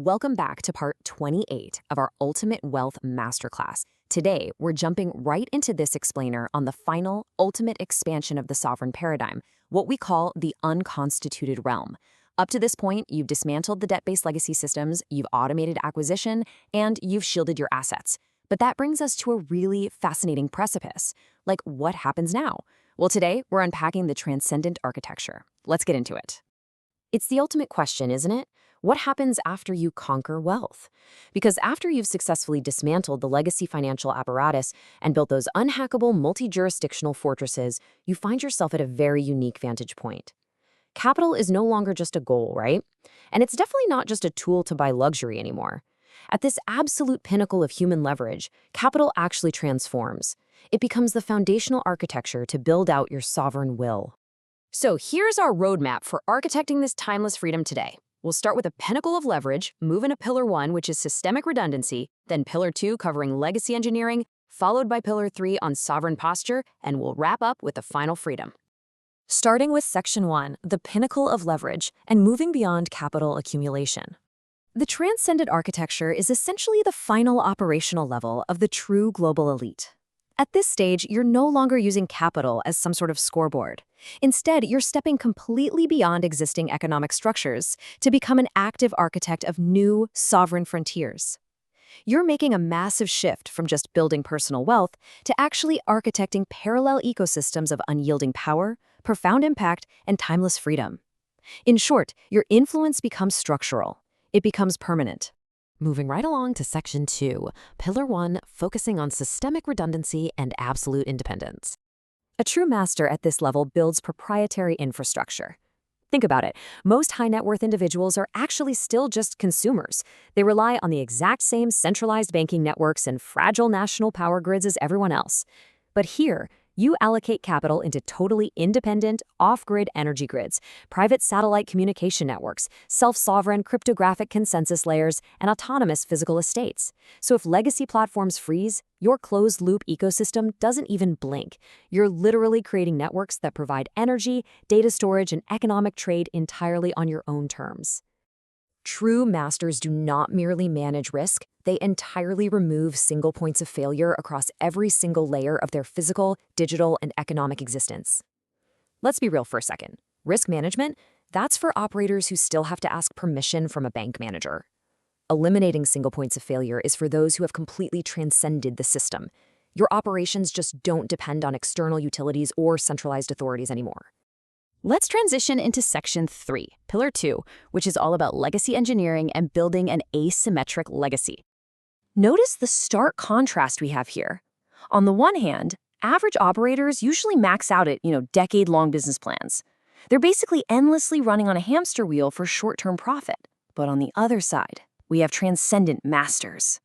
Welcome back to part 28 of our Ultimate Wealth Masterclass. Today, we're jumping right into this explainer on the final, ultimate expansion of the sovereign paradigm, what we call the unconstituted realm. Up to this point, you've dismantled the debt-based legacy systems, you've automated acquisition, and you've shielded your assets. But that brings us to a really fascinating precipice. Like, what happens now? Well, today, we're unpacking the transcendent architecture. Let's get into it. It's the ultimate question, isn't it? What happens after you conquer wealth? Because after you've successfully dismantled the legacy financial apparatus and built those unhackable multi-jurisdictional fortresses, you find yourself at a very unique vantage point. Capital is no longer just a goal, right? And it's definitely not just a tool to buy luxury anymore. At this absolute pinnacle of human leverage, capital actually transforms. It becomes the foundational architecture to build out your sovereign will. So here's our roadmap for architecting this timeless freedom today. We'll start with a pinnacle of leverage, move into Pillar 1, which is systemic redundancy, then Pillar 2 covering legacy engineering, followed by Pillar 3 on sovereign posture, and we'll wrap up with the final freedom. Starting with Section 1, the pinnacle of leverage, and moving beyond capital accumulation. The transcendent architecture is essentially the final operational level of the true global elite. At this stage, you're no longer using capital as some sort of scoreboard. Instead, you're stepping completely beyond existing economic structures to become an active architect of new, sovereign frontiers. You're making a massive shift from just building personal wealth to actually architecting parallel ecosystems of unyielding power, profound impact, and timeless freedom. In short, your influence becomes structural. It becomes permanent. Moving right along to Section 2, Pillar 1, focusing on systemic redundancy and absolute independence. A true master at this level builds proprietary infrastructure. Think about it. Most high-net-worth individuals are actually still just consumers. They rely on the exact same centralized banking networks and fragile national power grids as everyone else. But here, you allocate capital into totally independent, off-grid energy grids, private satellite communication networks, self-sovereign cryptographic consensus layers, and autonomous physical estates. So if legacy platforms freeze, your closed-loop ecosystem doesn't even blink. You're literally creating networks that provide energy, data storage, and economic trade entirely on your own terms. True masters do not merely manage risk, they entirely remove single points of failure across every single layer of their physical, digital, and economic existence. Let's be real for a second. Risk management, that's for operators who still have to ask permission from a bank manager. Eliminating single points of failure is for those who have completely transcended the system. Your operations just don't depend on external utilities or centralized authorities anymore. Let's transition into Section 3, Pillar 2, which is all about legacy engineering and building an asymmetric legacy. Notice the stark contrast we have here. On the one hand, average operators usually max out at, decade-long business plans. They're basically endlessly running on a hamster wheel for short-term profit. But on the other side, we have transcendent masters.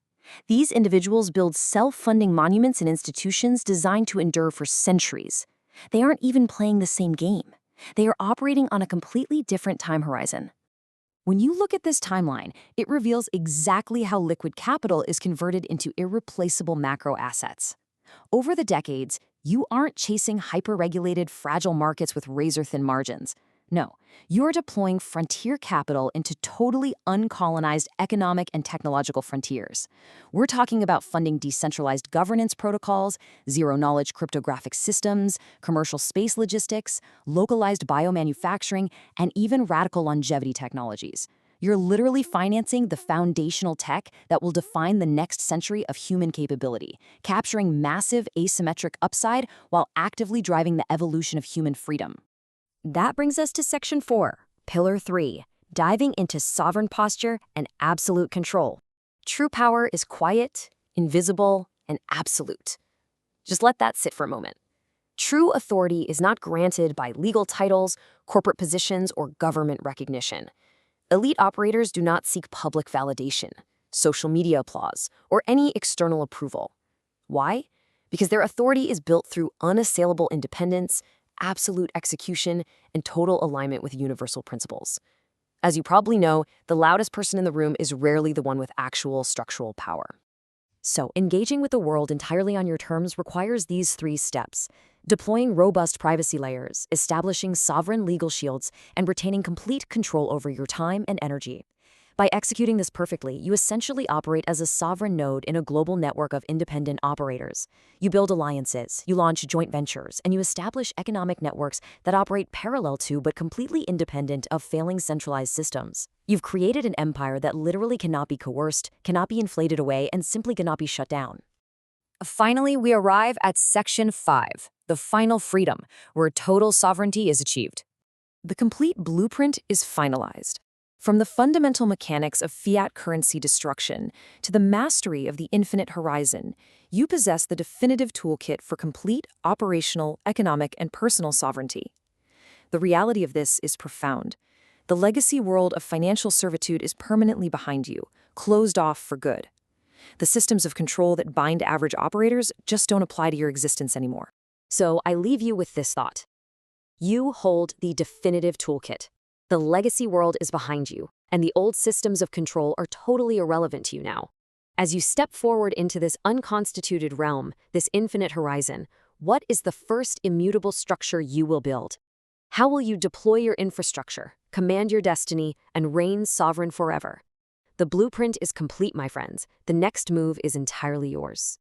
These individuals build self-funding monuments and institutions designed to endure for centuries. They aren't even playing the same game. They are operating on a completely different time horizon. When you look at this timeline, it reveals exactly how liquid capital is converted into irreplaceable macro assets. Over the decades, you aren't chasing hyper-regulated, fragile markets with razor-thin margins. No, you're deploying frontier capital into totally uncolonized economic and technological frontiers. We're talking about funding decentralized governance protocols, zero-knowledge cryptographic systems, commercial space logistics, localized biomanufacturing, and even radical longevity technologies. You're literally financing the foundational tech that will define the next century of human capability, capturing massive asymmetric upside while actively driving the evolution of human freedom. That brings us to Section 4, Pillar 3, diving into sovereign posture and absolute control. True power is quiet, invisible, and absolute. Just let that sit for a moment. True authority is not granted by legal titles, corporate positions, or government recognition. Elite operators do not seek public validation, social media applause, or any external approval. Why? Because their authority is built through unassailable independence, absolute execution, and total alignment with universal principles. As you probably know, the loudest person in the room is rarely the one with actual structural power. So, engaging with the world entirely on your terms requires these 3 steps: deploying robust privacy layers, establishing sovereign legal shields, and retaining complete control over your time and energy. By executing this perfectly, you essentially operate as a sovereign node in a global network of independent operators. You build alliances, you launch joint ventures, and you establish economic networks that operate parallel to but completely independent of failing centralized systems. You've created an empire that literally cannot be coerced, cannot be inflated away, and simply cannot be shut down. Finally, we arrive at Section 5, the final freedom, where total sovereignty is achieved. The complete blueprint is finalized. From the fundamental mechanics of fiat currency destruction to the mastery of the infinite horizon, you possess the definitive toolkit for complete operational, economic, and personal sovereignty. The reality of this is profound. The legacy world of financial servitude is permanently behind you, closed off for good. The systems of control that bind average operators just don't apply to your existence anymore. So I leave you with this thought. You hold the definitive toolkit. The legacy world is behind you, and the old systems of control are totally irrelevant to you now. As you step forward into this unconstituted realm, this infinite horizon, what is the first immutable structure you will build? How will you deploy your infrastructure, command your destiny, and reign sovereign forever? The blueprint is complete, my friends. The next move is entirely yours.